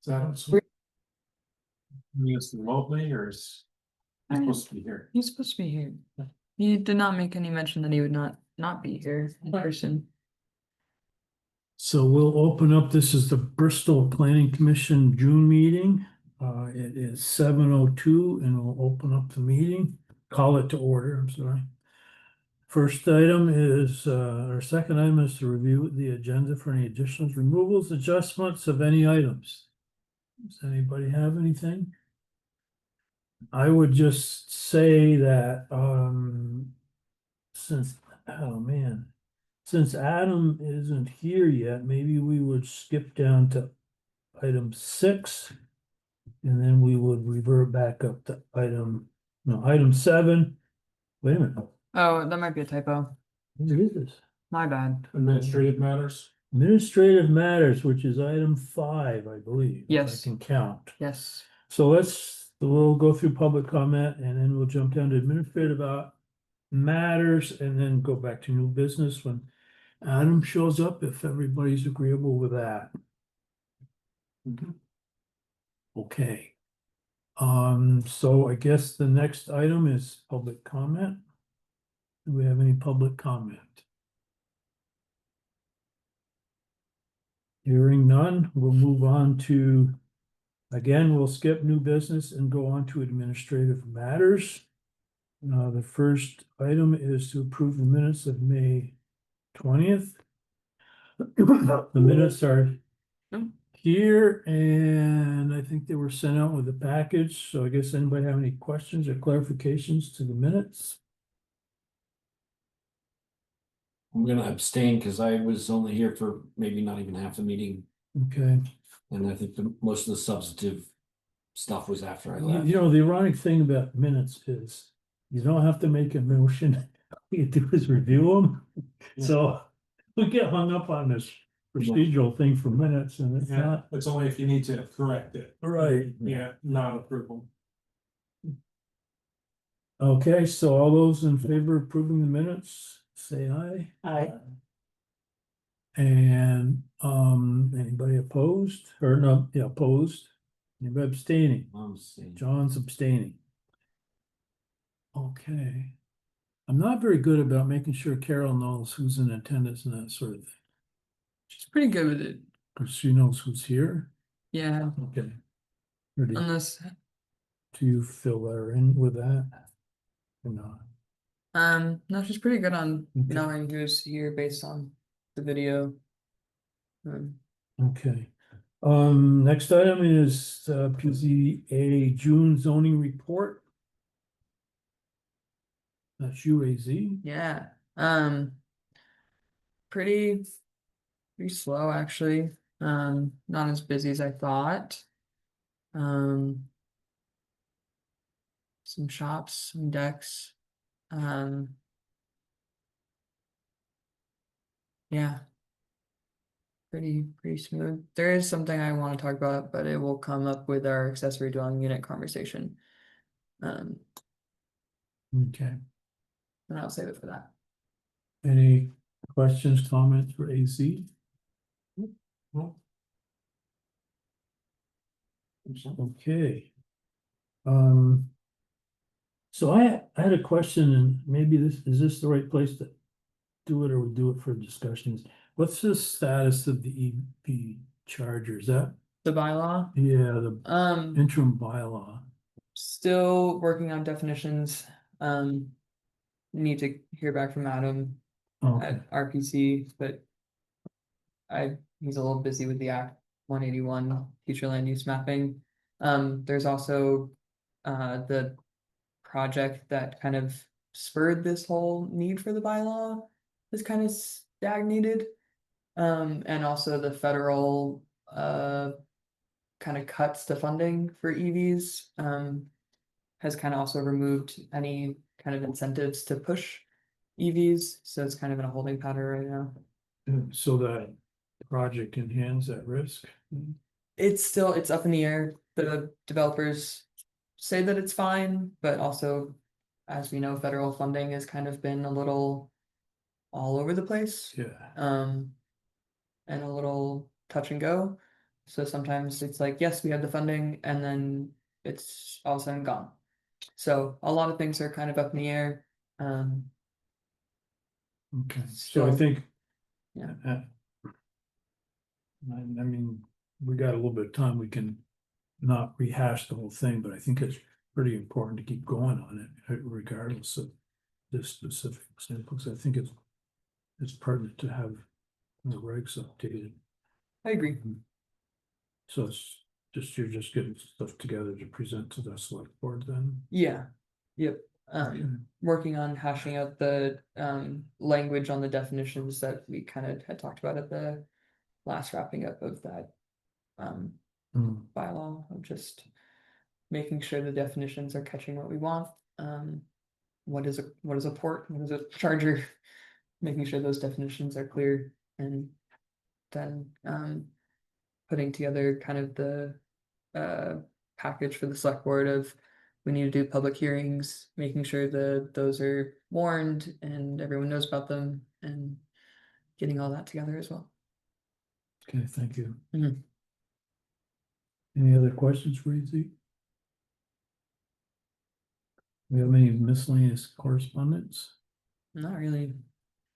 that means remotely, or is he supposed to be here? He's supposed to be here. He did not make any mention that he would not be here in person. So we'll open up, this is the Bristol Planning Commission June meeting. It is 7:02 and we'll open up the meeting, call it to order, I'm sorry. First item is, our second item is to review the agenda for any additions, removals, adjustments of any items. Does anybody have anything? I would just say that, since, oh man, since Adam isn't here yet, maybe we would skip down to item 6. And then we would revert back up to item 7. Wait a minute, Oh, that might be a typo. what is this? My bad. Administrative matters? Administrative matters, which is item 5, I believe. if Yes. I can count. Yes. So we'll go through public comment and then we'll jump down to administrative matters and then go back to new business when Adam shows up, if everybody's agreeable with that. Okay. So I guess the next item is public comment. Do we have any public comment? Hearing none, we'll move on to, again, we'll skip new business and go on to administrative matters. The first item is to approve the minutes of May 20th. The minutes are here and I think they were sent out with a package. So I guess anybody have any questions or clarifications to the minutes? I'm gonna abstain because I was only here for maybe not even half the meeting, Okay. and I think most of the substantive stuff was after I You left. know, the ironic thing about minutes is you don't have to make a motion. All you do is review them. So we get hung up on this procedural thing for minutes and it's Yeah, not it's only if you need to correct it. right. Yeah, not approval. Okay, so all those in favor of approving the minutes, say aye. Aye. And anybody opposed or no, yeah, opposed? Anybody abstaining? I'm abstaining. John's abstaining. Okay. I'm not very good about making sure Carol knows who's in attendance and that sort of thing, She's pretty good with it. because she knows who's here. Yeah. Okay. Ready Unless to fill her in with that? Or not? no, she's pretty good on Okay. knowing who's here based on the video. Okay. Next item is PZA June zoning report. That's UAZ. Yeah. Pretty slow actually. Not as busy as I thought. Some shops, some decks. Yeah. Pretty smooth. There is something I want to talk about, but it will come up with our accessory dwelling unit conversation. Okay. And I'll save it for that. Any questions, comments for AC? Okay. So I had a question, and maybe is this the right place to do it, or we do it for discussions? What's the status of the EV chargers? That, The bylaw, yeah, the interim bylaw. still working on definitions. Need to hear back from Adam Okay, at RPC, but he's a little busy with the Act 181 future land use mapping. There's also the project that kind of spurred this whole need for the bylaw is kind of stagnated. And also the federal kind of cuts to funding for EVs has kind of also removed any kind of incentives to push EVs, so it's kind of in a holding pattern right now. so that project in hand's at risk. It's up in the air. The developers say that it's fine, but also, as we know, federal funding has kind of been a little all over the place. Yeah. And a little touch and go. So sometimes it's like, yes, we have the funding, and then it's all of a sudden gone. So a lot of things are kind of up in the air. Okay, so I So- think. Yeah. I mean, we got a little bit of time, we can not rehash the whole thing, but I think it's pretty important to keep going on it regardless of this specific example, because I think it's pertinent to have the regs updated. I agree. So it's just, you're just getting stuff together to present to the select board then? Yeah, yep. Okay. Working on hashing out the language on the definitions that we kind of had talked about at the last wrapping up of that Hmm. bylaw, of just making sure the definitions are catching what we want. What is a port? What is a charger? Making sure those definitions are clear, and then putting together kind of the package for the select board of, we need to do public hearings, making sure that those are warned and everyone knows about them, and getting all that together as well. Okay, thank you. Mhm. Any other questions for you, Zeke? We have any miscellaneous correspondence? Not really,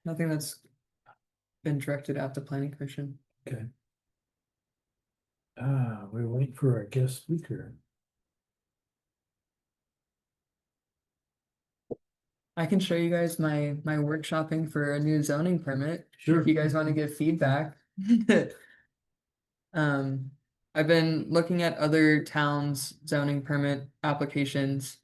nothing that's been directed at the planning commission. Okay. We're waiting for our guest speaker. I can show you guys my workshopping for a new zoning permit. Sure. If you guys want to give feedback. I've been looking at other towns' zoning permit applications.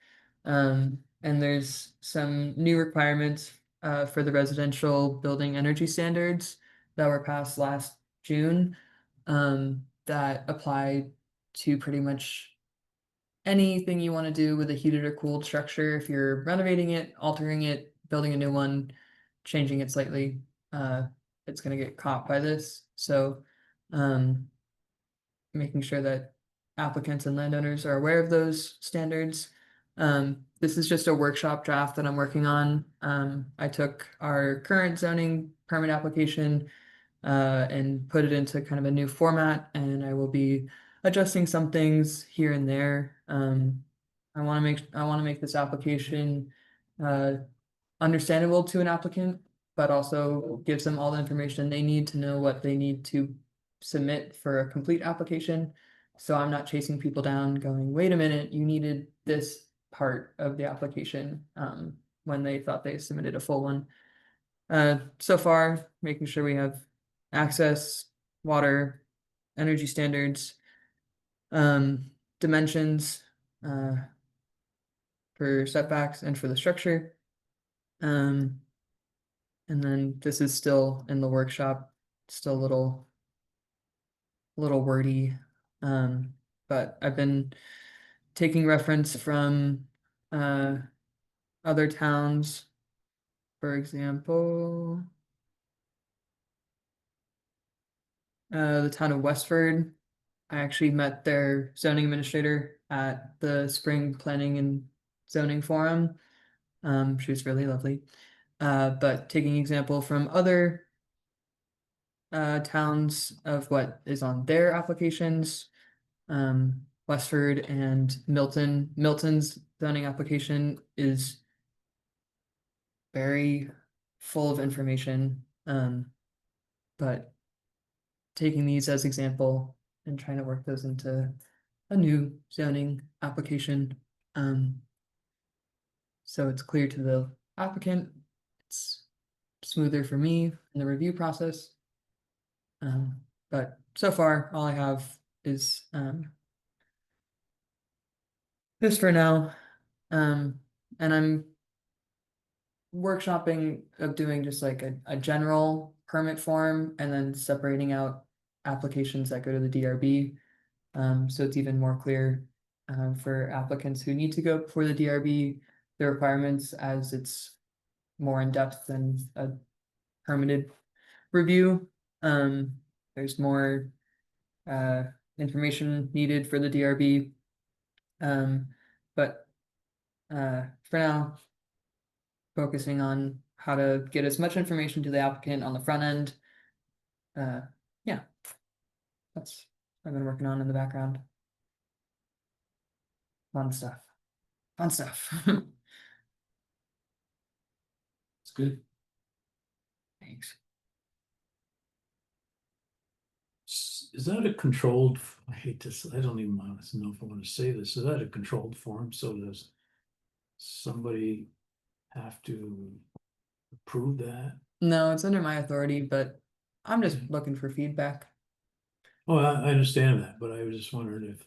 And there's some new requirements for the residential building energy standards that were passed last June. That apply to pretty much anything you want to do with a heated or cooled structure. If you're renovating it, altering it, building a new one, changing it slightly, it's gonna get caught by this. So making sure that applicants and landowners are aware of those standards. This is just a workshop draft that I'm working on. I took our current zoning permit application and put it into kind of a new format, and I will be adjusting some things here and there. I want to make this application understandable to an applicant, but also gives them all the information they need to know what they need to submit for a complete application. So I'm not chasing people down going, wait a minute, you needed this part of the application when they thought they submitted a full one. So far, making sure we have access, water, energy standards, dimensions for setbacks and for the structure. And then this is still in the workshop, still a little wordy. But I've been taking reference from other towns. For example, the town of Westford. I actually met their zoning administrator at the spring planning and zoning forum. She was really lovely. But taking example from other towns of what is on their applications, Westford and Milton. Milton's zoning application is very full of information, but taking these as example and trying to work those into a new zoning application. So it's clear to the applicant, it's smoother for me in the review process. But so far, all I have is this for now. And I'm workshopping of doing just like a general permit form and then separating out applications that go to the DRB. So it's even more clear for applicants who need to go before the DRB, the requirements, as it's more in depth than a permitted review. There's more information needed for the DRB. But for now, focusing on how to get as much information to the applicant on the front end. Yeah, that's I've been working on in the background. Fun stuff. Fun stuff. It's good. Thanks. Is that a controlled, I hate this, I don't even know if I want to say this, is that a controlled form? So does somebody have to approve that? No, it's under my authority, but I'm just looking for feedback. Oh, I understand that, but I was just wondering if.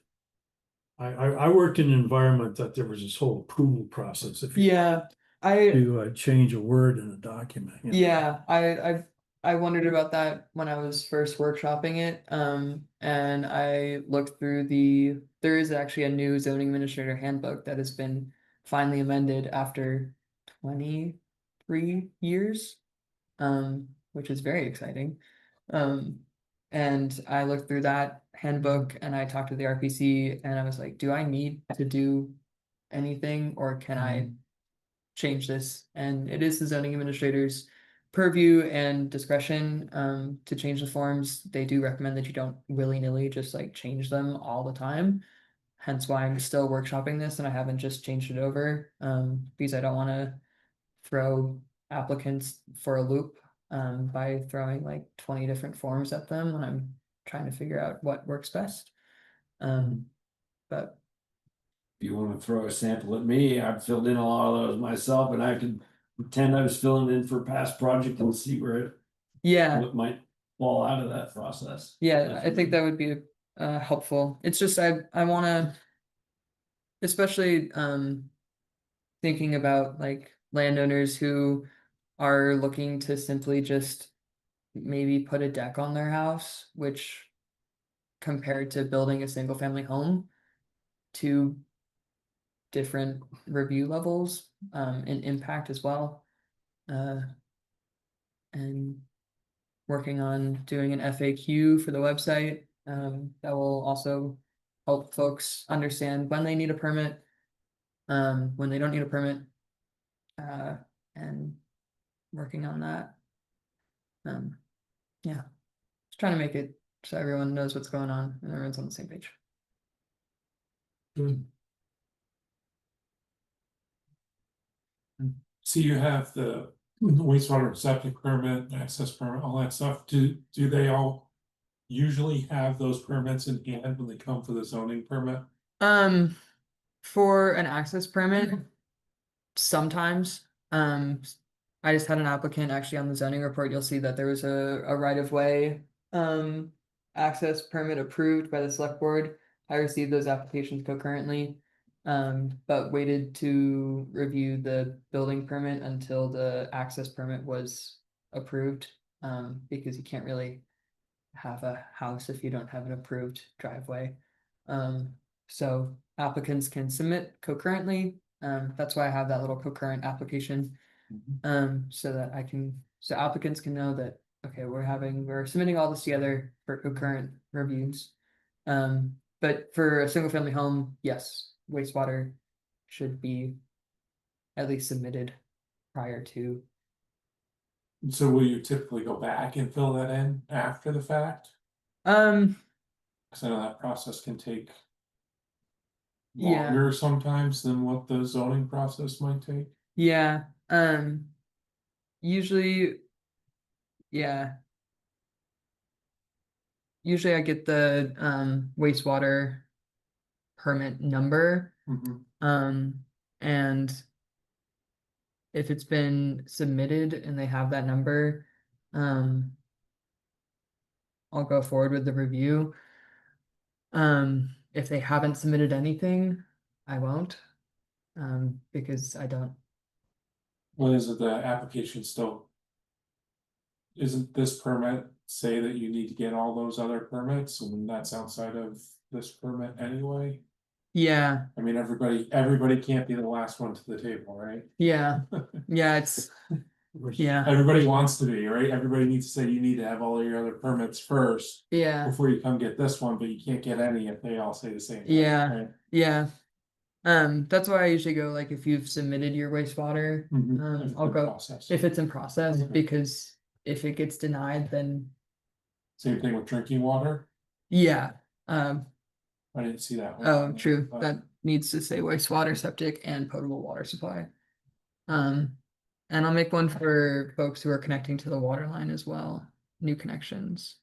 I worked in an environment that there was this whole approval process. If you Yeah, I to change a word in a document. you know. yeah, I wondered about that when I was first workshopping it. And I looked through there is actually a new zoning administrator handbook that has been finally amended after 23 years. Which is very exciting. And I looked through that handbook and I talked to the RPC and I was like, do I need to do anything or can I change this? And it is the zoning administrator's purview and discretion to change the forms. They do recommend that you don't willy-nilly just like change them all the time. Hence why I'm still workshopping this and I haven't just changed it over because I don't want to throw applicants for a loop by throwing like 20 different forms at them when I'm trying to figure out what works best. But If you wanna throw a sample at me, I've filled in a lot of those myself and I can pretend I was filling in for a past project and see where yeah, what might fall out of that process. yeah, I think that would be helpful. It's just I want to, especially thinking about like landowners who are looking to simply just maybe put a deck on their house, which compared to building a single family home, two different review levels and impact as well. And working on doing an FAQ for the website that will also help folks understand when they need a permit, when they don't need a permit, and working on that. Yeah, just trying to make it so everyone knows what's going on and everyone's on the same page. Good. So you have the wastewater septic permit, access permit, all that stuff. Do they all usually have those permits in hand when they come for the zoning permit? For an access permit, sometimes, I just had an applicant actually on the zoning report, you'll see that there was a right of way, access permit approved by the select board. I received those applications concurrently, but waited to review the building permit until the access permit was approved, because you can't really have a house if you don't have an approved driveway. So applicants can submit concurrently. That's why I have that little concurrent application. So that so applicants can know that, okay, we're submitting all this together for concurrent reviews. But for a single family home, yes, wastewater should be at least submitted prior to. So will you typically go back and fill that in after the fact? Um, Cause I know that process can take Yeah. longer sometimes than what the zoning process might take. yeah, usually, yeah. Usually I get the wastewater permit number, and if it's been submitted and they have that number, I'll go forward with the review. If they haven't submitted anything, I won't, because I don't. What is it, the application still? Isn't this permit say that you need to get all those other permits and that's outside of this permit anyway? Yeah, I mean, everybody can't be the last one to the table, right? yeah, it's yeah, Everybody wants to be, right? Everybody needs to say you need to have all your other permits first yeah, before you come get this one, but you can't get any if they all say the same thing. Yeah. right? yeah. That's why I usually go like if you've submitted your wastewater, If I'll the go process. if it's in process, Mhm. because if it gets denied, then Same thing with drinking water. yeah, Um, I didn't see that one. oh, on there, true, but- that needs to say wastewater, septic, and potable water supply. And I'll make one for folks who are connecting to the water line as well, new connections.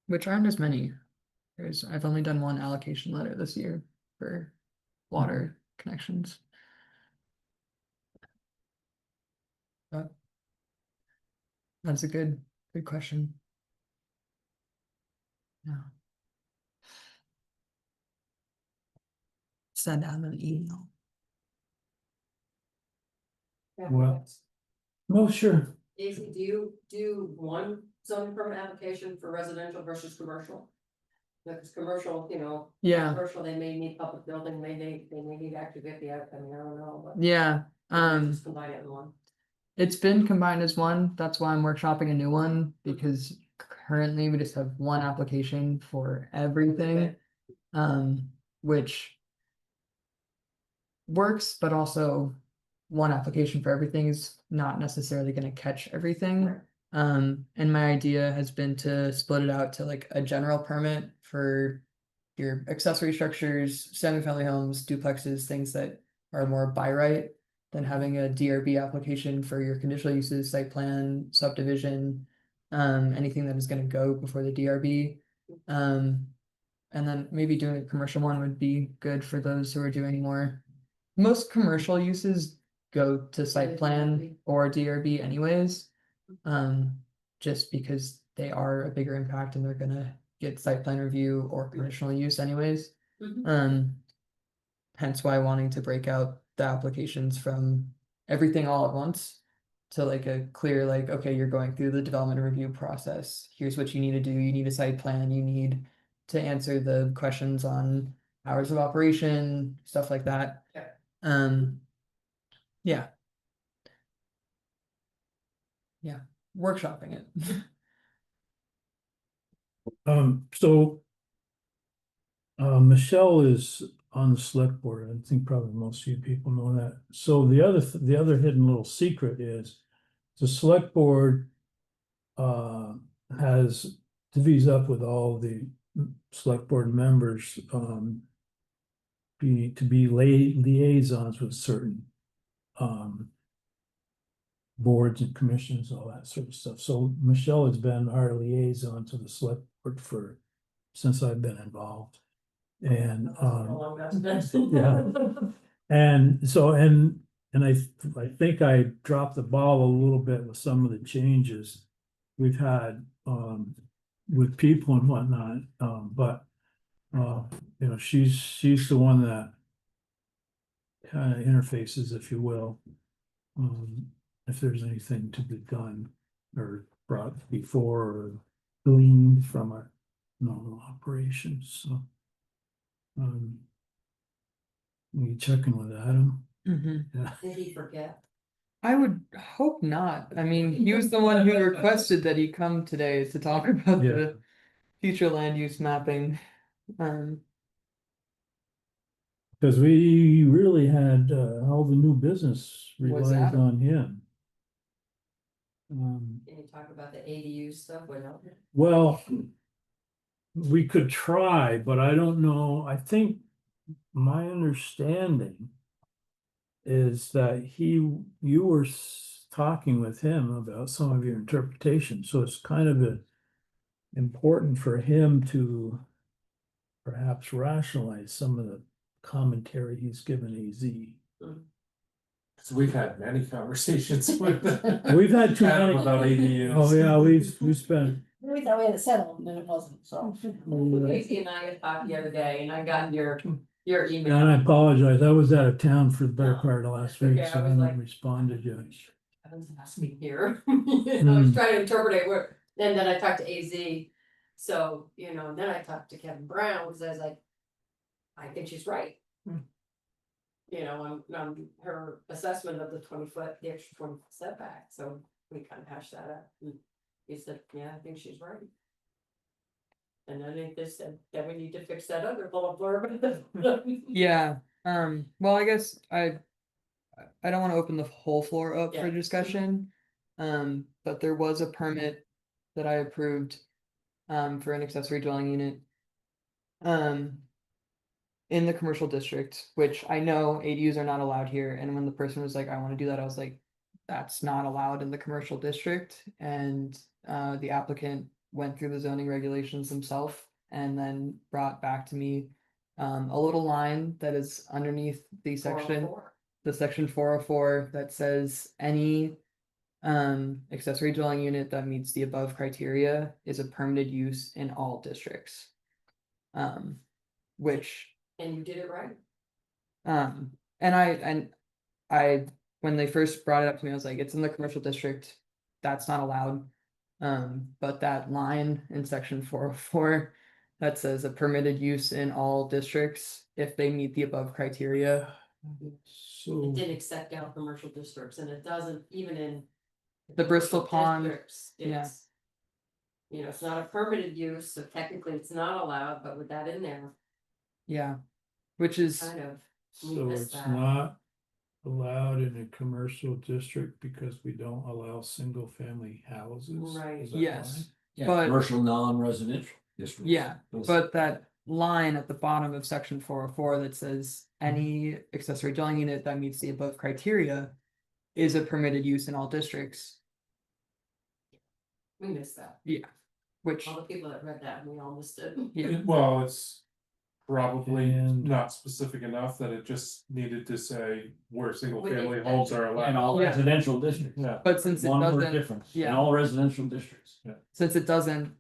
Which aren't as many. I've only done one allocation letter this year for water connections. But that's a good question. Yeah. Send out an email. Well, well, sure. Daisy, do you do one zoning permit application for residential versus commercial? Because commercial, Yeah, commercial, they may need public building, they may need active fifty, I don't know, but. yeah. Just combine it in one. It's been combined as one. That's why I'm workshopping a new one, because currently we just have one application for everything. Which works, but also one application for everything is not necessarily going to catch everything. Right. And my idea has been to split it out to like a general permit for your accessory structures, single-family homes, duplexes, things that are more by right, than having a DRB application for your conditional uses, site plan, subdivision, anything that is going to go before the DRB. And then maybe doing a commercial one would be good for those who are doing more. Most commercial uses go to site plan or DRB anyways. Just because they are a bigger impact and they're gonna get site plan review or conditional use anyways. Mhm. Hence why wanting to break out the applications from everything all at once. To like a clear, like, okay, you're going through the development review process. Here's what you need to do. You need a site plan, you need to answer the questions on hours of operation, stuff like that. Yeah. Yeah. Yeah, workshopping it. So. Michelle is on the select board. I think probably most of you people know that. So the other hidden little secret is the select board. Has divvies up with all the select board members, to be liaisons with certain, boards and commissions, all that sort of stuff. So Michelle has been our liaison to the select board since I've been involved. And, yeah. And so, and I think I dropped the ball a little bit with some of the changes we've had, with people and whatnot, but, she's the one that kind of interfaces, if you will, if there's anything to be done or brought before or gleaned from our normal operations, so. You checking with Adam? Yeah. Did he forget? I would hope not. I mean, he was the one who requested that he come today to talk about Yeah. the future land use mapping. Cause we really had, all the new business Was relies Adam. on him. Can you talk about the ADU stuff without? Well, we could try, but I don't know. I think my understanding is that you were talking with him about some of your interpretations, so it's kind of important for him to perhaps rationalize some of the commentary he's given AZ. So we've had many conversations with. We've had too Adam many. about ADUs. Oh, yeah, we spent. We thought we had it settled and then it wasn't, so. Casey and I had talked the other day and I got your And I email. apologize, I was out of town for the better part of last week, Okay, so I I was haven't like- responded yet. I was asking here. I was Hmm. trying to interpret it, and then I talked to AZ. So, and then I talked to Kevin Brown, because I was like, I think she's right. On her assessment of the 20-foot, the extra 20-foot setback, so we kind of hashed that out. And he said, yeah, I think she's right. And then they said that we need to fix that other little blurb. Yeah, well, I guess I don't want to open the whole floor up for Yeah. discussion. But there was a permit that I approved. For an accessory dwelling unit. Um. In the commercial district, which I know ADUs are not allowed here, and when the person was like, I wanna do that, I was like. That's not allowed in the commercial district, and the applicant went through the zoning regulations himself. And then brought back to me a little line that is underneath the section. 404. The section 404 that says any accessory dwelling unit that meets the above criteria is a permitted use in all districts. Which, And you did it right. and I, when they first brought it up to me, I was like, it's in the commercial district, that's not allowed. But that line in section 404 that says a permitted use in all districts if they meet the above criteria. So, It did accept out commercial districts, and it doesn't even in. The Bristol commercial Pond, districts, yeah. it's, you know, it's not a permitted use, so technically it's not allowed, but with that in there, Yeah, which is, kind of. so missed it's that. not allowed in a commercial district because we don't allow single family houses? Right. Is that yes, why? Yeah, But- commercial non-residential districts. yeah, Those- but that line at the bottom of section 404 that says any accessory dwelling unit that meets the above criteria is a permitted use in all districts, We missed that, which, all the people that read that, we all missed it. yeah, Well, it's probably And- not specific enough that it just needed to say where single Within family that homes are In allowed. all Yeah. residential districts. Yeah, but since it One word doesn't, difference, in yeah. all residential districts. since it doesn't.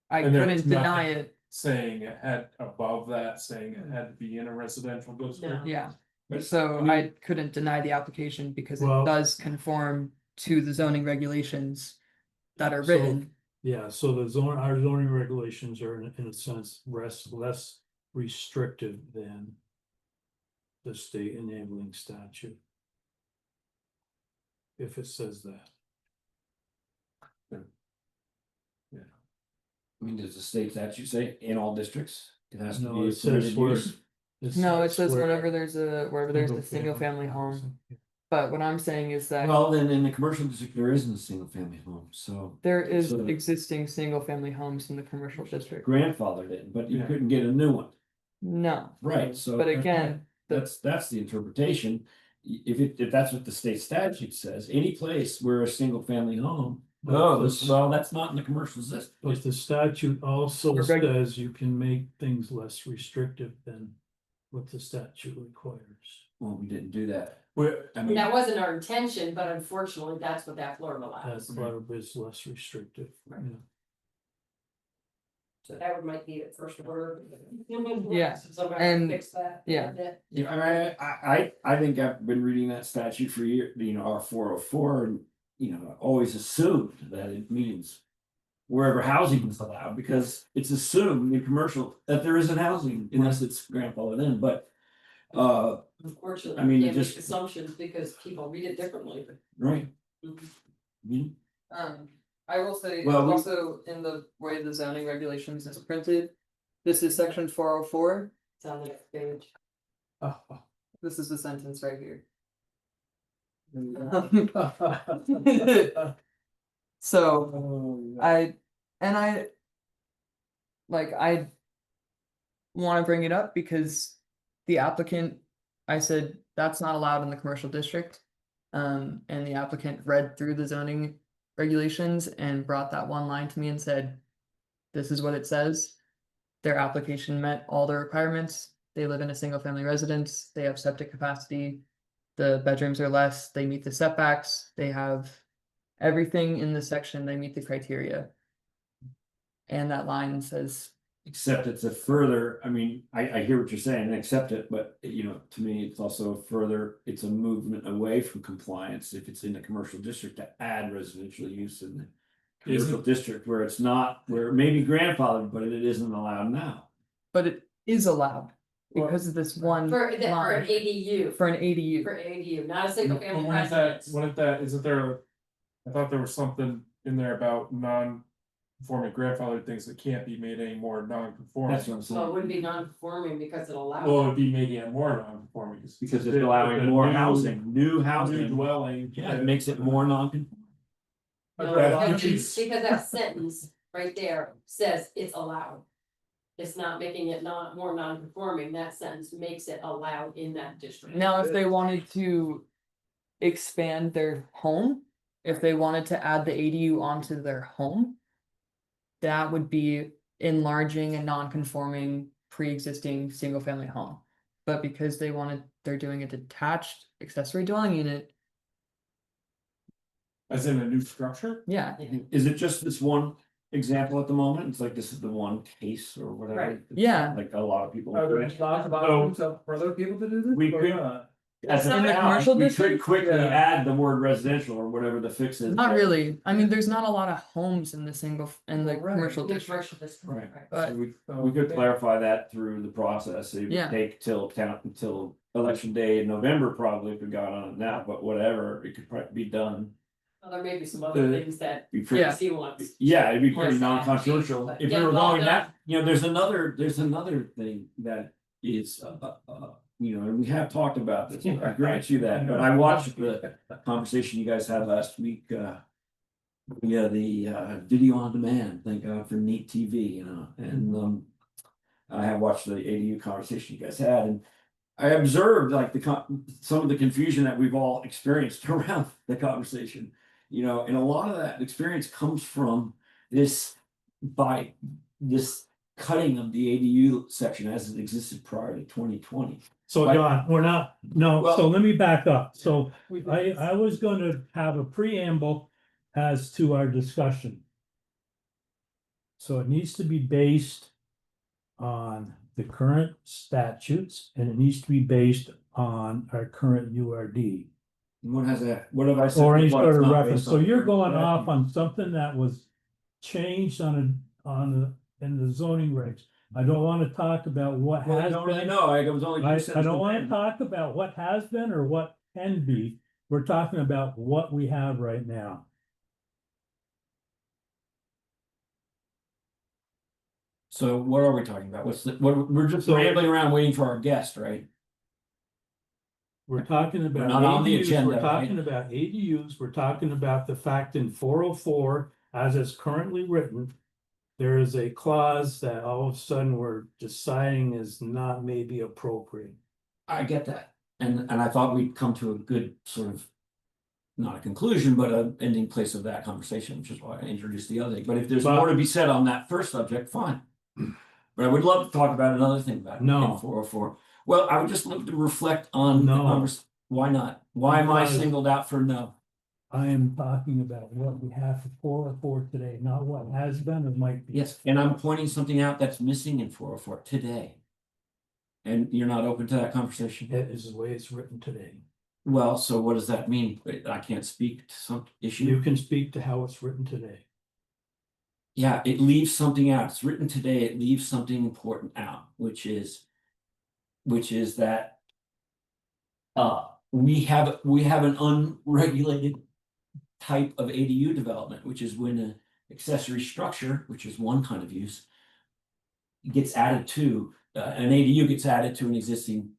I And there's couldn't deny nothing- it, saying it had above that, saying it had to be in a residential district. No. yeah, But, so mean, I couldn't deny the application because it Well- does conform to the zoning regulations that are So- written. Yeah, so our zoning regulations are in a sense less restrictive than the state enabling statute. If it says that. I mean, does the state statute say in all districts? It has to No, be a it says permitted where. use. No, it says where wherever there's a single family home, housing. but what I'm saying is that. Well, then in the commercial district, there isn't a single family home, so There is So- existing single family homes in the commercial district. grandfathered in, but you Yeah. couldn't get a new one. No, Right, so. but again, That's the interpretation. If that's what the state statute says, any place where a single family home. Well, Well, that's not in the commercial system. But the statute also Your reg- says you can make things less restrictive than what the statute requires. Well, we didn't do that. Where- I mean, That wasn't our intention, but unfortunately, that's what that Florida That allows, club is less restrictive. Right. Yeah. so that would might be the first word. Yeah, Somebody and- fix that. yeah. That- yeah, I think I've been reading that statute for years, our 404, and, always assumed that it means. Wherever housing is allowed, because it's assumed in commercial that there isn't housing unless it's grandfathered in, but. Unfortunately, I mean, you it can't make just- assumptions because people read it differently. Right. Mhm. Mhm. I will say, Well, we- also in the way the zoning regulations is printed. This is section 404, It's on the next page. this is the sentence right here. So, Oh, I like, I wanna bring it up because the applicant, I said, that's not allowed in the commercial district. And the applicant read through the zoning regulations and brought that one line to me and said, this is what it says. Their application met all the requirements, they live in a single family residence, they have septic capacity. The bedrooms are less, they meet the setbacks, they have everything in this section, they meet the criteria. And that line says, Except it's a further, I mean, I hear what you're saying, and accept it, but to me, it's also it's a movement away from compliance if it's in the commercial district to add residential use in the. Commercial district where it's not, where it may be grandfathered, but it isn't allowed now. but it is allowed because of this one For an line ADU, for an ADU. for ADU, not a single But family wouldn't that, residence. isn't there, I thought there was something in there about non-conforming grandfathered things that can't be made any more non-conforming. That's what I'm So it saying, wouldn't be non-conforming because it allows. Well, it'd be making it more non-conforming. because the- it's allowing the more new- housing, new New housing, dwelling. yeah, it makes it more non-conforming. No, because that sentence right there says it's allowed. It's not making it more non-conforming, that sentence makes it allowed in that district. Now, if they wanted to expand their home, if they wanted to add the ADU onto their home, that would be enlarging a non-conforming pre-existing single-family home. But because they're doing a detached accessory dwelling unit, As in a new structure? yeah, Is it just this one example at the moment? It's like this is the one case or whatever. Right. Yeah. Like a lot of people. Are there lots of options for other people to do this? We or could- not? As of In the now, commercial we could district? quickly Yeah. add the word residential or whatever the fix is. not there. really. I mean, there's not a lot of homes in the Right. commercial The district. commercial district, Right. right. But So we So, could clarify that through the process. It Yeah. would take until election day in November probably if we got on it now, but whatever, it could probably be done. Well, there may be some other The- things that Be pretty- Yeah. he wants. Yeah, it'd be pretty Yes, non-controversial. but If we get were it all going that, done. you know, there's another thing that is, you know, and we have talked about this, I grant you that, but I watched the conversation you guys had last week, via the video on demand, thank God for Neat TV, you know, and I have watched the ADU conversation you guys had, and I observed like some of the confusion that we've all experienced around the conversation, you know, and a lot of that experience comes from this cutting of the ADU section as it existed prior to 2020. So Like- John, we're not, no, Well- so let me back up. So I was gonna have a preamble as to our discussion. So it needs to be based on the current statutes and it needs to be based on our current URD. What what have I said? Or any What's sort of not reference. based So on you're current going off statute? on something that was changed in the zoning regs. I don't wanna talk about what Well, I has don't really been. know, I was only. I don't wanna talk about what has been or what can be. We're talking about what we have right now. So what are we talking about? We're just So- rambling around waiting for our guest, right? We're talking about not on the ADUs, agenda, we're talking right? about ADUs, we're talking about the fact in 404, as it's currently written. There is a clause that all of a sudden we're deciding is not maybe appropriate. I get that, and I thought we'd come to a good sort of. Not a conclusion, but an ending place of that conversation, which is why I introduced the other thing, but if there's more to be said on that first subject, fine. But I would love to talk about another thing about it No. in 404. Well, I would just love to reflect on the No. why not? Why am I Because- singled out for no? I am talking about what we have for 404 today, not what has been or might be. Yes, and I'm pointing something out that's missing in 404 today. And you're not open to that conversation? That is the way it's written today. Well, so what does that mean? I can't speak to some You issue. can speak to how it's written today. Yeah, it leaves something out. It's written today, it leaves something important out, which is that we have an unregulated type of ADU development, which is when an accessory structure, which is one kind of use, gets added to an ADU gets added to an existing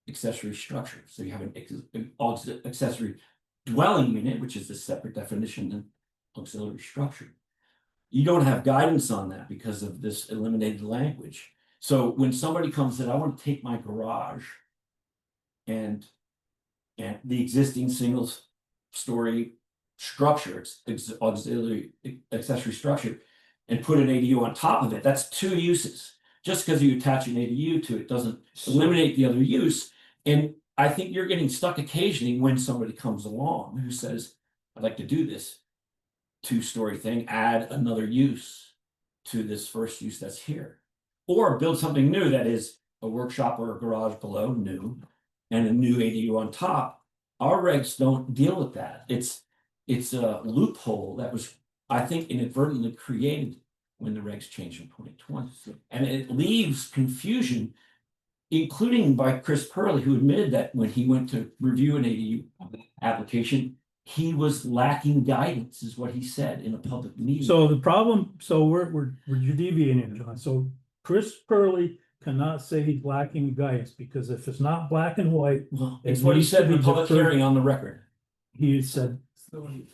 accessory structure. So you have an accessory dwelling unit, which is a separate definition than auxiliary structure. You don't have guidance on that because of this eliminated language. So when somebody comes in, I want to take my garage and the existing single story structure, auxiliary accessory structure, and put an ADU on top of it, that's two uses. Just because you attach an ADU to it doesn't eliminate the other use. And I think you're getting stuck occasionally when somebody comes along who says, I'd like to do this two-story thing, add another use to this first use that's here. Or build something new that is a workshop or a garage below new and a new ADU on top. Our regs don't deal with that. It's a loophole that was, I think, inadvertently created when the regs changed in 2020. And it leaves confusion, including by Chris Purley, who admitted that when he went to review an ADU application, he was lacking guidance, is what he said in a public meeting. So the problem, so we're deviating, John. So Chris Purley cannot say he's lacking guidance because if it's not black and white, Well, it it's what he needs to said in be the public deferred. hearing on the record. he said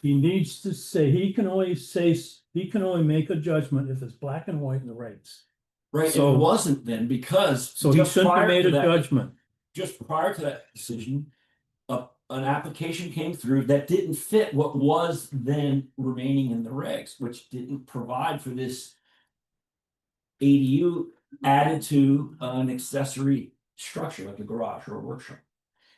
He needs to say, he can only make a judgment if it's black and white in the regs. Right, and So- it wasn't then because. So he just shouldn't have prior made to a that- judgment. Just prior to that decision, an application came through that didn't fit what was then remaining in the regs, which didn't provide for this ADU added to an accessory structure like a garage or a workshop.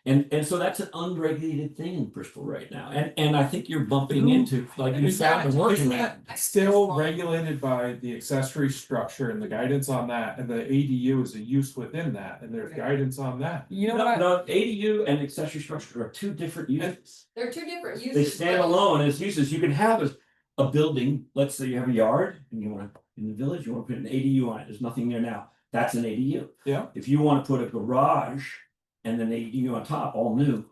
And so that's an unregulated thing in Bristol right now, and I think you're bumping into, like you found the working. Isn't that still regulated by the accessory structure and the guidance on that, and the ADU is a use within that, and there's guidance on that. You know No, what? no, ADU and accessory structure are two different uses. They're two different uses. They stand but- alone as uses. You can have a building, let's say you have a yard and you want to, in the village, you want to put an ADU on it. There's nothing there now. That's an ADU. Yeah. If you want to put a garage and then ADU on top, all new,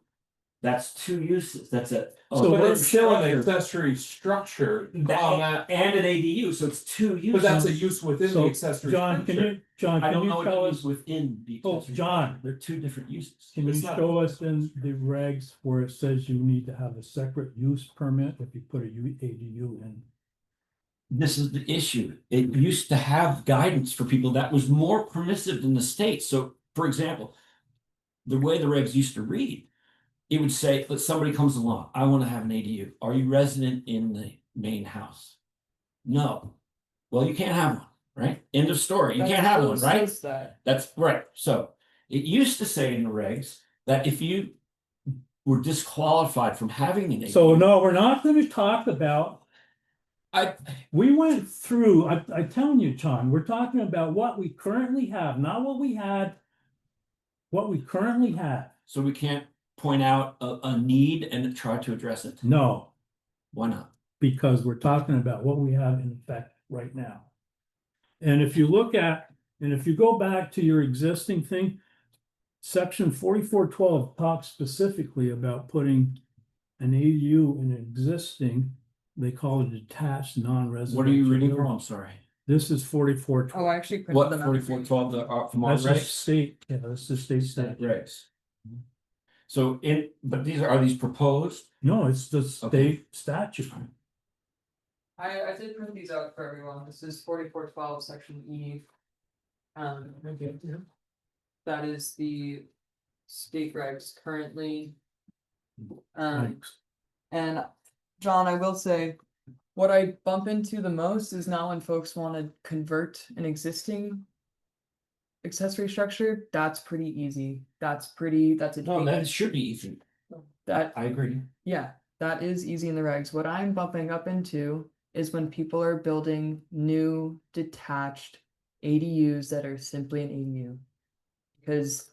that's two uses. That's a. So But we're it's still an structure accessory structure on that- that, and an ADU, so it's two uses. but that's a use within the So, accessory John, structure. John, I can don't know you tell what it us, is within the. Oh, accessory John. structure. They're two different uses. can you It's not- show us in the regs where it says you need to have a separate use permit if you put a ADU in? This is the issue. It used to have guidance for people that was more permissive than the state. So, for example, the way the regs used to read, it would say, let somebody comes along, I want to have an ADU. Are you resident in the main house? No. Well, you can't have one, right? End of story. You can't have one, right? That's right. So it used to say in the regs that if you were disqualified from having an ADU. So no, we're not gonna talk about, we went through, I'm telling you, John, we're talking about what we currently have, not what we had. What we currently have, So we can't point out a need and try to address it. no, Why not? because we're talking about what we have in effect right now. And if you look at, and if you go back to your existing thing, section 4412 talks specifically about putting an ADU in existing, they call it detached non-residential. What are you reading from? building. I'm sorry. This is 4412. Oh, I actually printed What them out. 4412 from our That's the regs? state, yeah, that's the state statute. Regs. So but are these proposed? No, it's the Okay. state statute. I did print these out for everyone. This is 4412 section E. That is the state regs currently. Thanks. And John, I will say, what I bump into the most is now when folks want to convert an existing accessory structure, that's pretty easy. That's a No, that should be easy. that I agree. yeah, that is easy in the regs. What I'm bumping up into is when people are building new detached ADUs that are simply an ADU. Because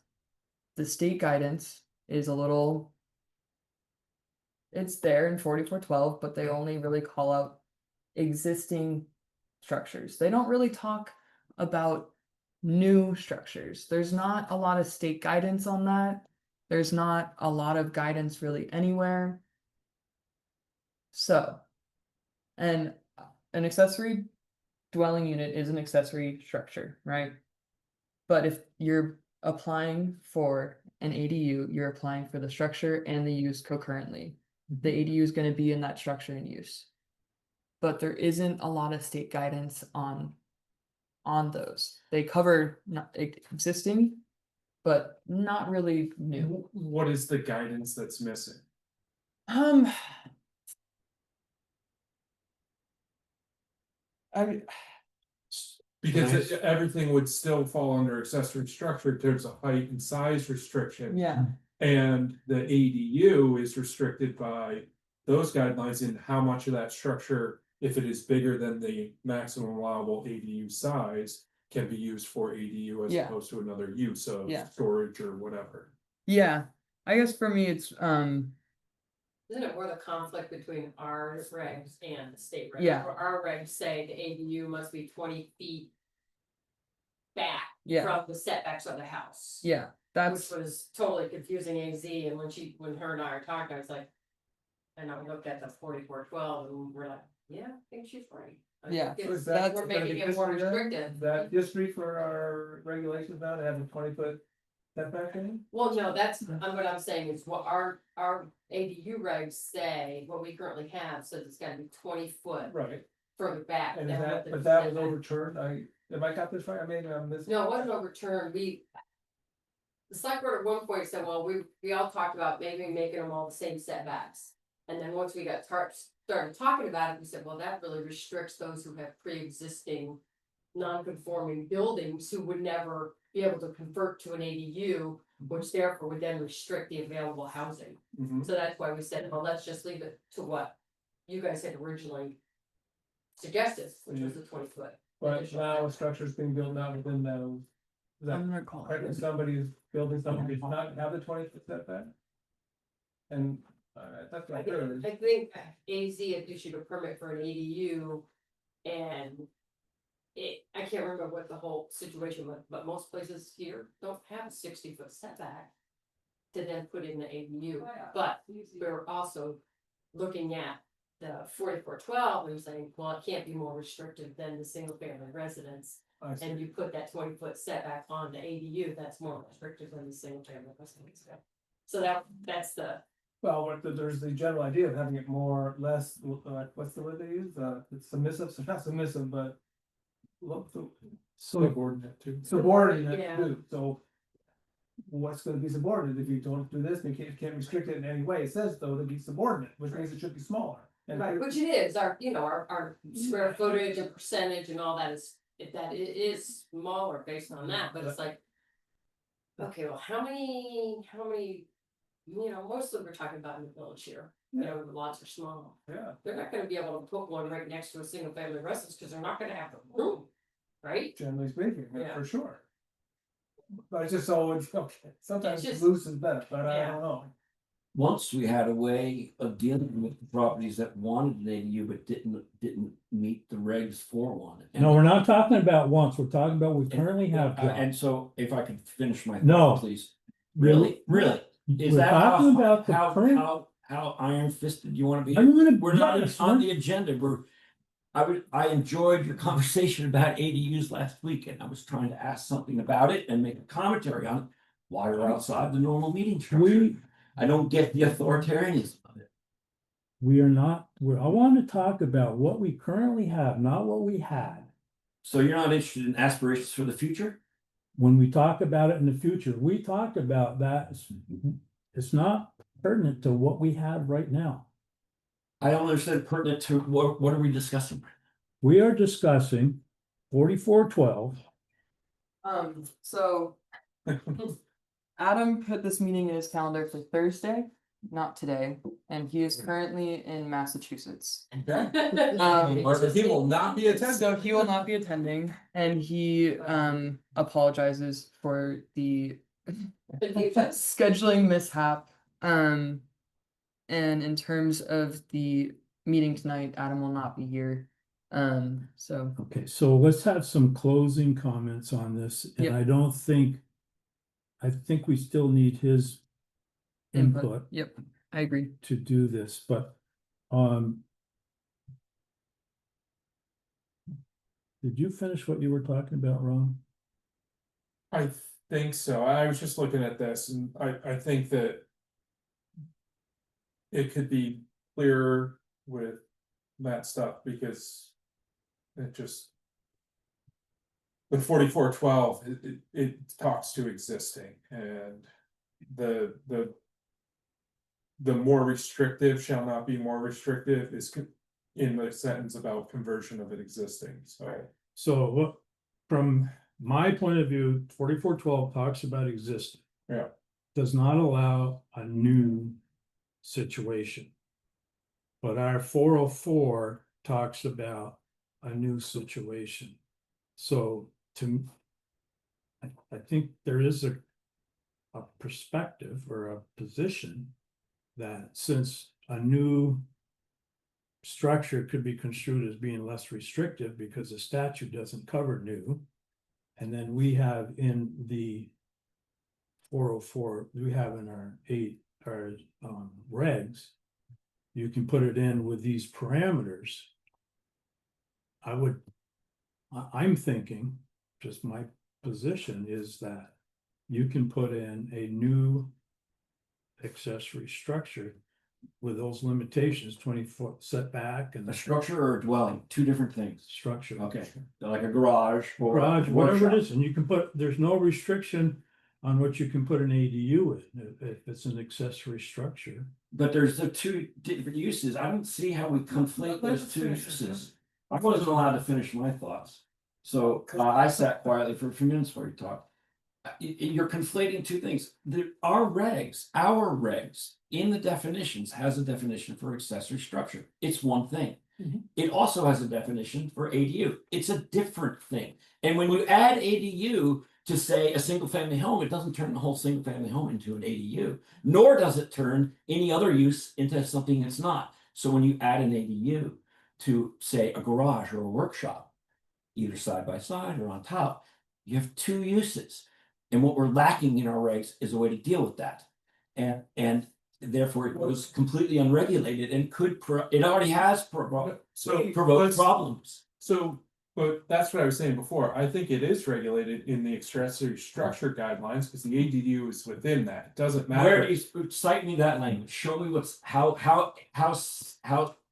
the state guidance is a little, it's there in 4412, but they only really call out existing structures. They don't really talk about new structures. There's not a lot of state guidance on that. There's not a lot of guidance really anywhere. So, and an accessory dwelling unit is an accessory structure, right? But if you're applying for an ADU, you're applying for the structure and the use concurrently. The ADU is going to be in that structure and use. But there isn't a lot of state guidance on those. They cover not existing, but not really new. What is the guidance that's missing? I Because Nice. everything would still fall under accessory structure, there's a height and size restriction. yeah. And the ADU is restricted by those guidelines in how much of that structure, if it is bigger than the maximum allowable ADU size, can be used for ADU as Yeah. opposed to another use of Yeah. storage or whatever. Yeah. I guess for me it's Isn't it more the conflict between our regs and the state regs? Yeah. Where our regs say the ADU must be 20 feet back yeah, from the setbacks of the house. yeah. Which That's was totally confusing AZ, and when her and I were talking, I was like. And I looked at the 4412 and we're like, yeah, I think she's right. I Yeah. think So is it's- that- We're is that making a it more history then? restrictive. That history for our regulations now to have a 20-foot setback in? Well, no, that's, what I'm saying is what our ADU regs say, what we currently have, says it's gotta be 20 foot Right, further back. and than is what that, the but that was setback. overturned, have I got this right, I mean, this. No, it wasn't overturned, the select board at one point said, well, we all talked about maybe making them all the same setbacks. And then once we got started talking about it, we said, well, that really restricts those who have pre-existing non-conforming buildings who would never be able to convert to an ADU, which therefore would then restrict the available housing. Mhm. So that's why we said, well, let's just leave it to what you guys had originally suggested, which was the 20 foot. But now a structure's being built now within those. Is that I'm gonna call correct? If it. somebody's building something, does not have the 20 foot setback? And, that's I what I think, heard. I think AZ had issued a permit for an ADU and I can't remember what the whole situation was, but most places here don't have a 60 foot setback to then put in the ADU, but we're also looking at the 4412 and saying, well, it can't be more restrictive than the single family residence. I see. And you put that 20 foot setback on the ADU, that's more restrictive than the single family residence. So that's the, Well, there's the general idea of having it more, less, what's the word they use, it's submissive, so not submissive, but. Look, Subordinate too. subordinate Yeah. too, so. What's gonna be subordinate, if you don't do this, you can't restrict it in any way, it says though to be subordinate, which means it should be smaller. And right, which it is, our square footage and percentage and all that is, that it is smaller based on that, but it's like. Okay, well, how many, mostly we're talking about in the village here, the lots are small. Yeah, They're not gonna be able to put one right next to a single family residence, cause they're not gonna have the room, right? generally speaking, Yeah. for sure. But it's just so, okay, sometimes It's just- loose is better, but I Yeah. don't know. Once we had a way of dealing with the properties that wanted an ADU but didn't meet the regs for one. And- No, we're not talking about once, we're talking about we currently have. And so if I could finish my No. thought, please. Really? Is We're that talking about the how, current. how iron fisted you wanna be? I'm gonna. We're not yes, on we're- the agenda, I enjoyed your conversation about ADUs last week, and I was trying to ask something about it and make a commentary on it. Why we're outside the normal meeting structure. I don't get the authoritarianism of it. We are not, I want to talk about what we currently have, not what we had. So you're not interested in aspirations for the future? When we talk about it in the future, we talk about that. It's not pertinent to what we have right now. I don't understand pertinent to what are we discussing? We are discussing 4412. So Adam put this meeting in his calendar for Thursday, not today, and he is currently in Massachusetts. Or he will not be attending. So he will not be attending, and he apologizes for the scheduling mishap. And in terms of the meeting tonight, Adam will not be here. So Okay, so let's have some closing comments on this, and Yep. I think we still need his input Yep, I agree. to do this, but, did you finish what you were talking about, Ron? I think so. I was just looking at this and I think that. It could be clearer with that stuff because. It just. The 4412, it talks to existing and the. The more restrictive shall not be more restrictive is in the sentence about conversion of an existing, so. So what, from my point of view, 4412 talks about existing. Yeah. Does not allow a new situation. But our 404 talks about a new situation. So I think there is a perspective or a position that since a new structure could be construed as being less restrictive because the statute doesn't cover new. And then we have in the 404, we have in our regs, you can put it in with these parameters. I'm thinking, just my position is that you can put in a new accessory structure with those limitations, 20-foot setback and A the structure or a dwelling, two different things. structure. Okay, like a garage or. a Garage, whatever workshop. it is, and you can put, there's no restriction on what you can put an ADU in, if it's an accessory structure. But there's the two different uses. I don't see how we conflate those two uses. I wasn't allowed to finish my thoughts. So I sat quietly for a few minutes while you talked. You're conflating two things. Our regs in the definitions has a definition for accessory structure. It's one thing. Mhm. It also has a definition for ADU. It's a different thing. And when you add ADU to say a single family home, it doesn't turn the whole single family home into an ADU, nor does it turn any other use into something it's not. So when you add an ADU to say a garage or a workshop, either side by side or on top, you have two uses. And what we're lacking in our regs is a way to deal with that. And therefore it was completely unregulated and it already has provoked problems. So, but that's what I was saying before, I think it is regulated in the accessory structure guidelines, because the ADU is within that, it doesn't matter. Where is, cite me that language, show me what's, how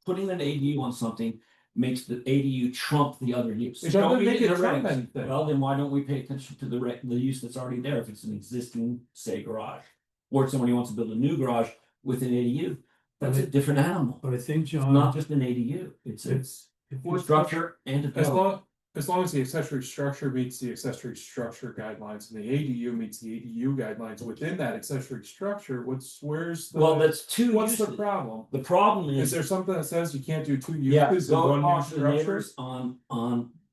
putting an ADU on something makes the ADU trump the other use. It Show doesn't me make in it the trump regs. anything. Well, then why don't we pay attention to the use that's already there if it's an existing, say, garage? Or somebody wants to build a new garage with an ADU, that's a different animal. But I think, It's John, not just an ADU, it's a if you- structure and a As building. as long as the accessory structure meets the accessory structure guidelines and the ADU meets the ADU guidelines within that accessory structure, where's the? Well, that's two What's the uses. problem? The problem Is is, there something that says you can't do two yeah, uses in go one new talk to the structure? neighbors on.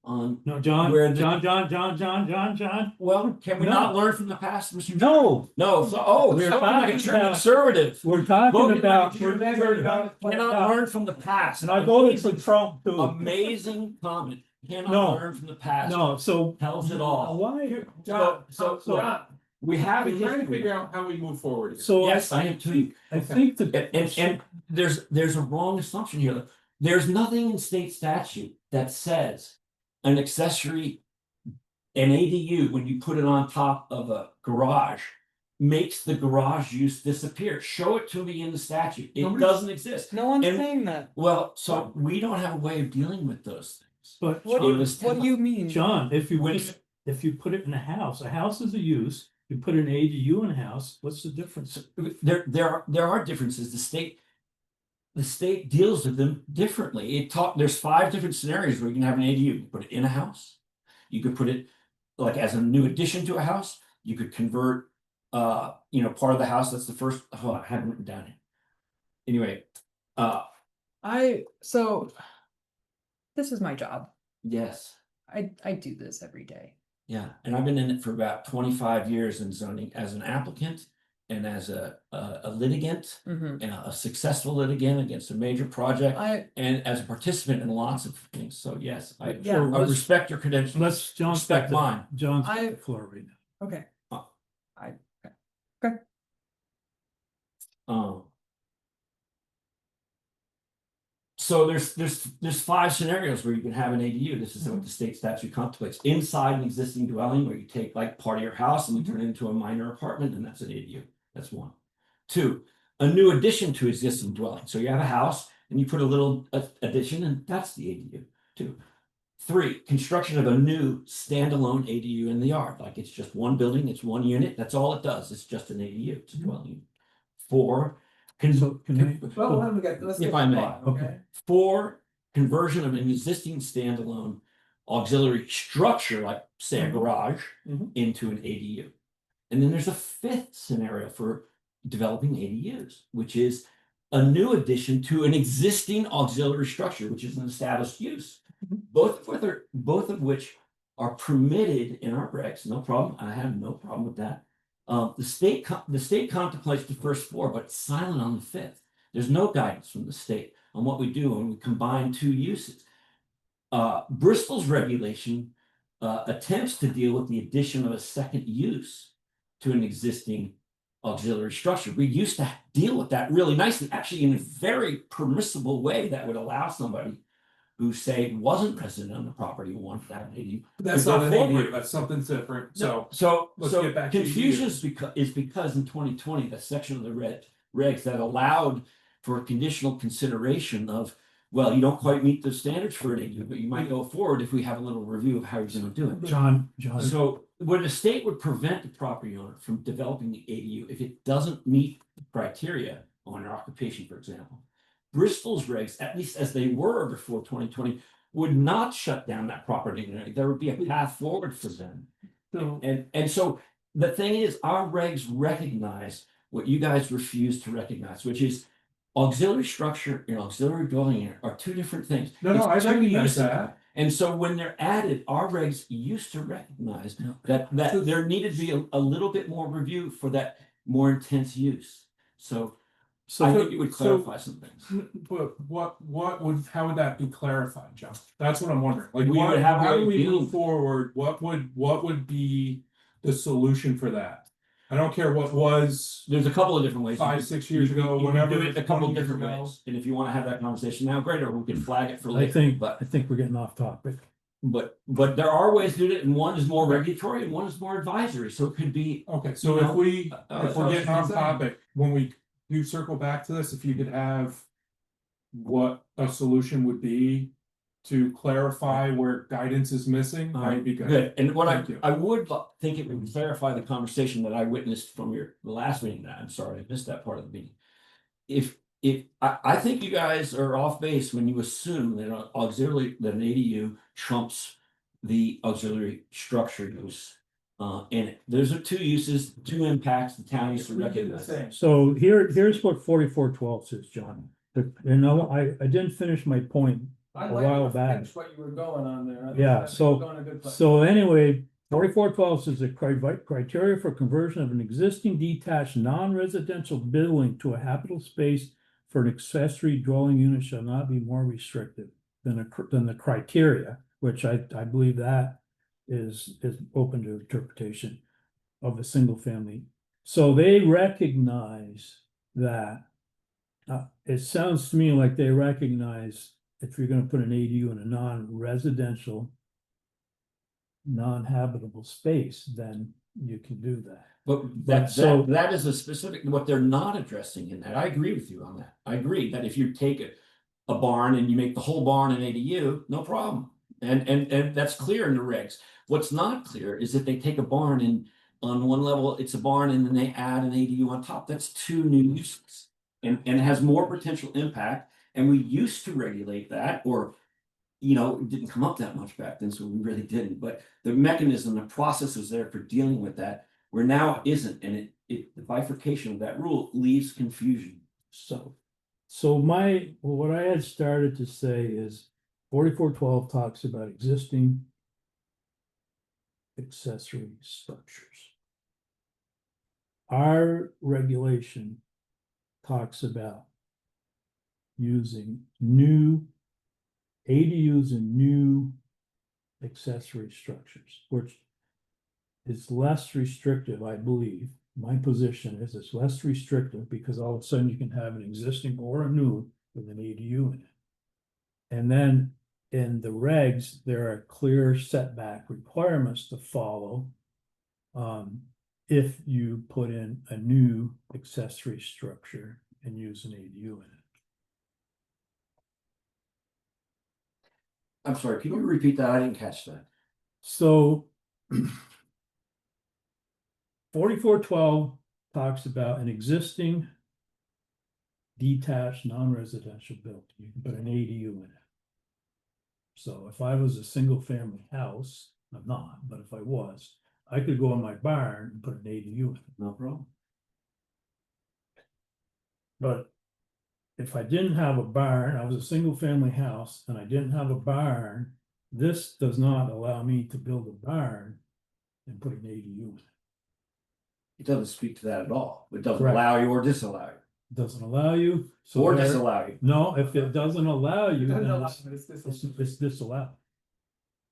No, John, Where the- John. Well, can we No. not learn from the past, Mr. No, No, so, We're something like a talking true about- conservative. we're talking Voting like about, a true conservative. Cannot learn from the past. and I voted for Trump too. Amazing comment. Cannot No. learn from the past. No, so. Tells it all. Why? John, So- John, We have a I'm trying to history. figure out how we move forward. Here. So. Yes, I am too. I think that. And there's a wrong assumption here. There's nothing in state statute that says an accessory, an ADU, when you put it on top of a garage, makes the garage use disappear. Show it to me in the statute. It Nobody's- doesn't exist. No one's And- saying that. Well, so we don't have a way of dealing with those things. But What It was- do you mean? John, if you When- put it in a house is a use, you put an ADU in a house, what's the difference? There are differences. The state deals with them differently. There's 5 different scenarios where you can have an ADU. You can put it in a house. You could put it like as a new addition to a house. You could convert part of the house. That's the first. Oh, I haven't written down it. Anyway, So this is my job. yes. I do this every day. Yeah, and I've been in it for about 25 years in zoning as an applicant and as a litigant, Mhm. and a successful litigant against a major project, I and as a participant in lots of things. So yes, I Yeah. respect your credentials. John's Respect mine. John's I- the floor right now. okay. So there's 5 scenarios where you can have an ADU. This is what the state statute contemplates. Inside an existing dwelling where you take like part of your house and you turn it into a minor apartment, and that's an ADU. That's 1. 2, a new addition to existing dwelling. So you have a house and you put a little addition, and that's the ADU. 2. 3, construction of a new standalone ADU in the yard. Like it's just one building, it's one unit. That's all it does. It's just an ADU. It's a dwelling unit. 4, So can I? Well, let me get, let's If get I to may. 5, okay? 4, conversion of an existing standalone auxiliary structure, like say a garage, Mhm. into an ADU. And then there's a 5th scenario for developing ADUs, which is a new addition to an existing auxiliary structure, which is an established use. Both of which are permitted in our regs, no problem. I have no problem with that. The state contemplates the first 4, but it's silent on the 5th. There's no guidance from the state on what we do when we combine 2 uses. Bristol's regulation attempts to deal with the addition of a second use to an existing auxiliary structure. We used to deal with that really nicely, actually in a very permissible way that would allow somebody who say wasn't resident on the property wanted that ADU. That's to go not an forward. ADU, that's something different, So, so. so, let's get back to confusion ADUs. is because in 2020, the section of the regs that allowed for conditional consideration of, well, you don't quite meet the standards for an ADU, but you might go forward if we have a little review of how you're gonna do it. John, So would the state would prevent the property owner from developing the ADU if it doesn't meet the criteria on their occupation, for example. Bristol's regs, at least as they were before 2020, would not shut down that property. There would be a path forward for them. So- And so the thing is, our regs recognize what you guys refuse to recognize, which is auxiliary structure and auxiliary dwelling unit are two different things. No, It's I two recognize uses. that. And so when they're added, our regs used to recognize that So- there needed to be a little bit more review for that more intense use. So I think it would so- clarify some things. But how would that be clarified, John? That's what I'm wondering, like, We would what, have how a do we review. move forward, what would be the solution for that? I don't care what was There's a couple of different ways. 5-6 years ago, You can whatever. do it a couple 20 years different ago. ways. And if you want to have that conversation now, great, or we can flag it for I later. think, But I think we're getting off topic. But there are ways to do it, and one is more regulatory and one is more advisory, so it could be. Okay, so You if know, we, if we're getting off saying. topic, when we do circle back to this, if you could have. What a solution would be to clarify where guidance is missing, that would be good. Good, and what Thank you. I would think it would clarify the conversation that I witnessed from the last meeting, I'm sorry, I missed that part of the meeting. If I think you guys are off base when you assume that an auxiliary, that an ADU trumps the auxiliary structure use. And those are two uses, two impacts the town needs to We did the recognize. same. So here's what 4412 says, John. I didn't finish my point I a like while to back. finish what you were going on there. I think Yeah, that's so- going a good place. So anyway, 4412 says the criteria for conversion of an existing detached non-residential building to a habitable space for an accessory dwelling unit shall not be more restrictive than the criteria, which I believe that is open to interpretation of a single family. So they recognize that. It sounds to me like they recognize if you're gonna put an ADU in a non-residential, non-habitable space, then you can do that. But that is a specific, what they're not addressing in that. I agree with you on that. I agree that if you take a barn and you make the whole barn an ADU, no problem. And that's clear in the regs. What's not clear is if they take a barn and on one level, it's a barn and then they add an ADU on top, that's two new uses. And it has more potential impact, and we used to regulate that, or it didn't come up that much back then, so we really didn't, but the mechanism, the process was there for dealing with that, where now it isn't, and the bifurcation of that rule leaves confusion. So what I had started to say is 4412 talks about existing accessory structures. Our regulation talks about using new ADUs and new accessory structures, which is less restrictive, I believe. My position is it's less restrictive because all of a sudden you can have an existing or a new with an ADU in it. And then in the regs, there are clear setback requirements to follow. If you put in a new accessory structure and use an ADU in it. I'm sorry, can you repeat that? I didn't catch that. So 4412 talks about an existing detached non-residential building. You can put an ADU in it. So if I was a single family house, I'm not, but if I was, I could go in my barn and put an ADU in it. No problem. But if I didn't have a barn, I was a single family house and I didn't have a barn, this does not allow me to build a barn and put an ADU in it. It doesn't speak to that at all. It doesn't Correct. allow you or disallow you. Doesn't allow you. So Or there- disallow you. No, if it doesn't allow you, It doesn't then allow- it's, but it's this- it's disallowed.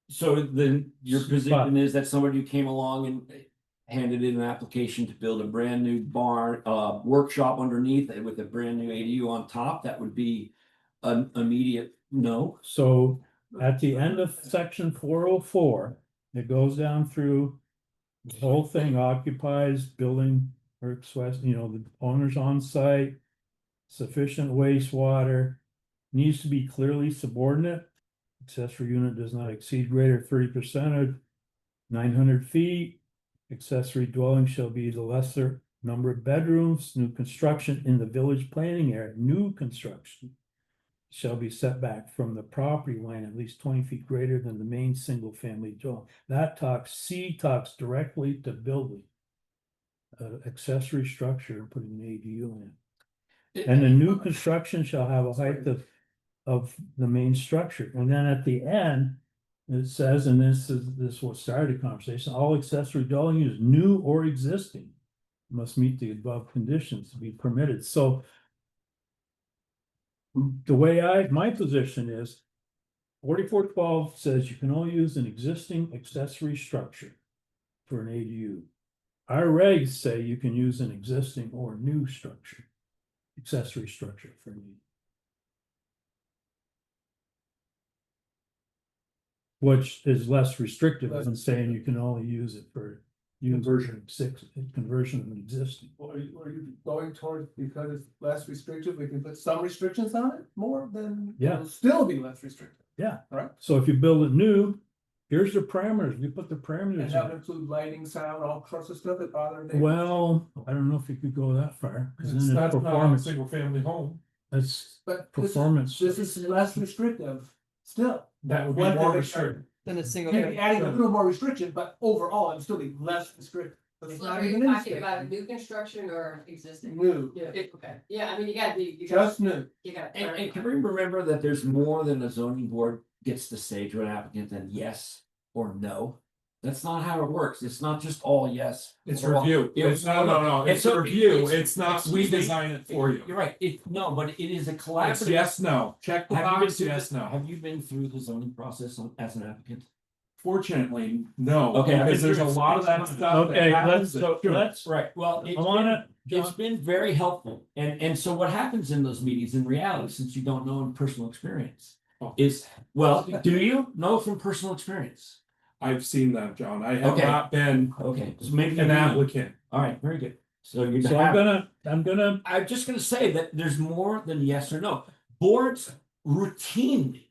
So then your But- position is that somebody who came along and handed in an application to build a brand new barn, workshop underneath it with a brand new ADU on top, that would be an immediate No, So at the end of section 404, it goes down through. The whole thing occupies building works west, the owners on site. Sufficient wastewater. Needs to be clearly subordinate. Accessory unit does not exceed greater 30% of 900 feet. Accessory dwelling shall be the lesser number of bedrooms. New construction in the village planning area, new construction. Shall be set back from the property line at least 20 feet greater than the main single family dwelling. That C talks directly to building. Accessory structure, putting an ADU in. And the new construction shall have a height of the main structure. And then at the end, it says, and this will start a conversation, all accessory dwelling units, new or existing, must meet the above conditions to be permitted. So the way my position is, 4412 says you can only use an existing accessory structure for an ADU. Our regs say you can use an existing or new structure, accessory structure for an ADU. Which is less restrictive than saying you can only use it for conversion of an existing. Well, are you going towards, because it's less restrictive, we can put some restrictions on it, more than? Yeah. It'll still be less restrictive, Yeah. right? So if you build it new, here's the parameters, we put the And parameters that would in. include lighting, sound, all sorts of stuff that bother neighbors. Well, I don't know if you could go that far, because It's then not it's a performance, single family home. that's But performance. this is less restrictive still. That would be What more they- restricted. Then a single. Maybe adding a little more restriction, but overall, it'd still be less restrictive. But it's So not are you even in talking state. about new construction or existing? New, Yeah, okay, yeah, I mean, you gotta be, you gotta, just new. you gotta. and can we remember that there's more than a zoning board gets to say to an applicant than yes or no? That's not how it works. It's not just all yes. It's or all- review. It's no, And it's so a review. it's- It's not, we excuse me, design it for you. You're right. No, but it is a It's collaborative. yes, no. Check the Have you been box, through yes, the- no. Have you been through the zoning process as an applicant? Fortunately, no, Okay, I've because been there's a through it. lot of that stuff. that Okay, happens that shouldn't. let's, Right, well, I wanna, it's John, been very helpful. And so what happens in those meetings in reality, since you don't know in personal experience, Oh. is, well, do you know from personal experience? I've seen that, John. I have Okay. not been Okay, so maybe. an you know. applicant. All right, very good. So you're. so I'm gonna, I'm just gonna say that there's more than yes or no. Boards routinely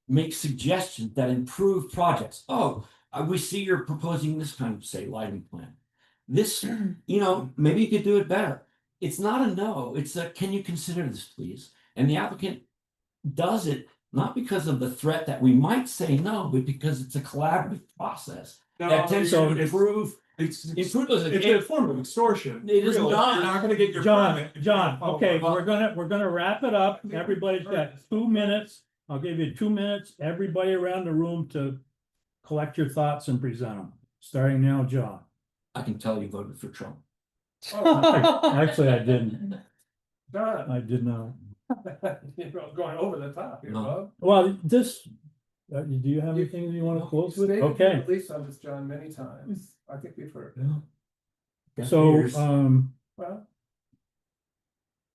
make suggestions that improve projects. Oh, we see you're proposing this kind of, say, lighting plan. This, maybe you could do it better. It's not a no, it's a, can you consider this, please? And the applicant does it not because of the threat that we might say no, but because it's a collaborative process. That tends to improve. It's Improve those. it's a form of extortion. It is really. not. You're not gonna get your John, permit if you John, don't okay, follow up. we're gonna wrap it up, everybody's got 2 minutes. I'll give you 2 minutes, everybody around the room to collect your thoughts and present them, starting now, John. I can tell you voted for Trump. Actually, I didn't, Done. I did not. You're going over the top here, No. Bob. Well, do you have anything that you wanna close with? Stated Okay, At least on this, John, many times. I think we've heard. it. so, Here's Well.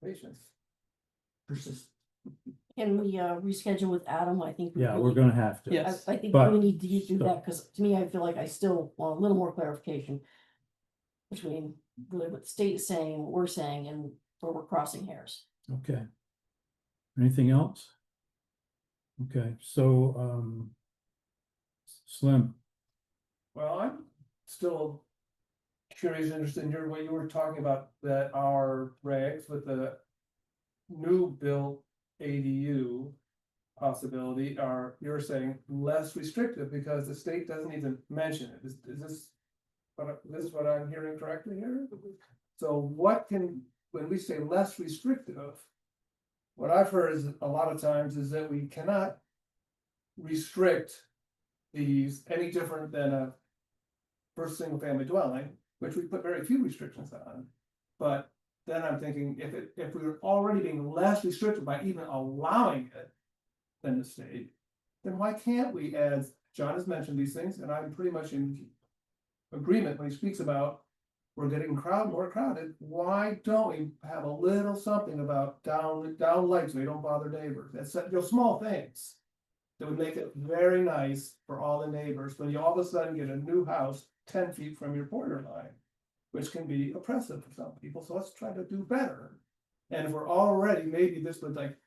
Patience. persist. Can we reschedule with Adam? I think. we yeah, we're really- gonna have to. Yes. I think But- we need to do that, because to me, I feel like I still want a little more clarification. Between really what the state is saying, what we're saying, and where we're crossing hairs. Okay. Anything else? Okay, so, Slim, Well, I'm still curious, interested in what you were talking about, that our regs with the new built ADU possibility are, you're saying, less restrictive because the state doesn't even mention it. Is this this is what I'm hearing correctly here? So what can, when we say less restrictive, what I've heard is a lot of times is that we cannot restrict these any different than a first single family dwelling, which we put very few restrictions on. But then I'm thinking, if we were already being less restricted by even allowing it than the state, then why can't we, as John has mentioned these things, and I'm pretty much in agreement when he speaks about we're getting more crowded, why don't we have a little something about down lights, so you don't bother neighbors, that's, small things. That would make it very nice for all the neighbors, when you all of a sudden get a new house 10 feet from your borderline. Which can be oppressive for some people, so let's try to do better. And if we're already, maybe this would like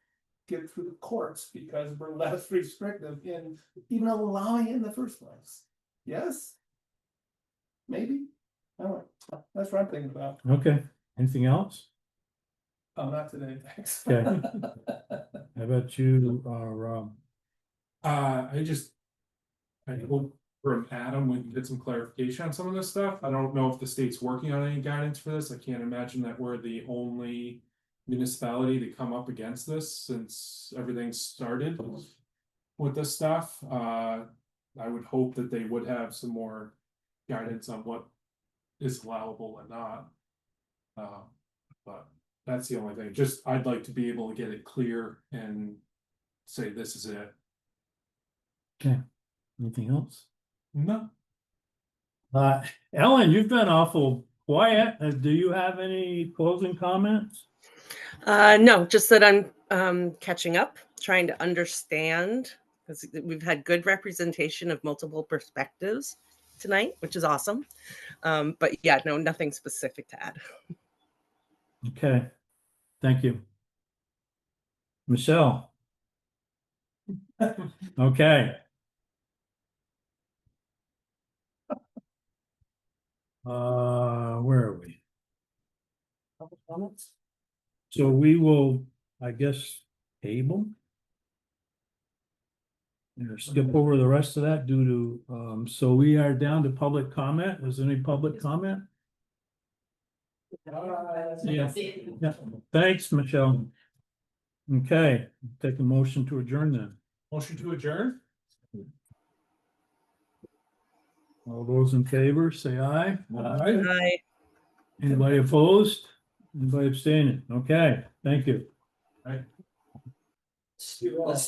get through the courts because we're less restrictive in even allowing it in the first place. Yes? Maybe? I don't know, that's what I'm thinking about. Okay, anything else? Oh, not today, thanks. Okay. How about you, Rob? I hope from Adam, we can get some clarification on some of this stuff. I don't know if the state's working on any guidance for this. I can't imagine that we're the only municipality to come up against this since everything started with this stuff. I would hope that they would have some more guidance on what is allowable and not. But that's the only thing. Just, I'd like to be able to get it clear and say this is it. Okay, anything else? No. Ellen, you've been awful quiet. Do you have any closing comments? No, just that I'm catching up, trying to understand, because we've had good representation of multiple perspectives tonight, which is awesome. But yeah, no, nothing specific to add. Okay, thank you. Michelle? Okay. Where are we? Public comments? So we will, I guess, table. Skip over the rest of that due to, so we are down to public comment. Is there any public comment? Yeah. Yeah, thanks, Michelle. Okay, take a motion to adjourn then. Motion to adjourn? All those in favor, say aye. Hi. Anybody opposed? Anybody abstaining? Okay, thank you. Right. Let's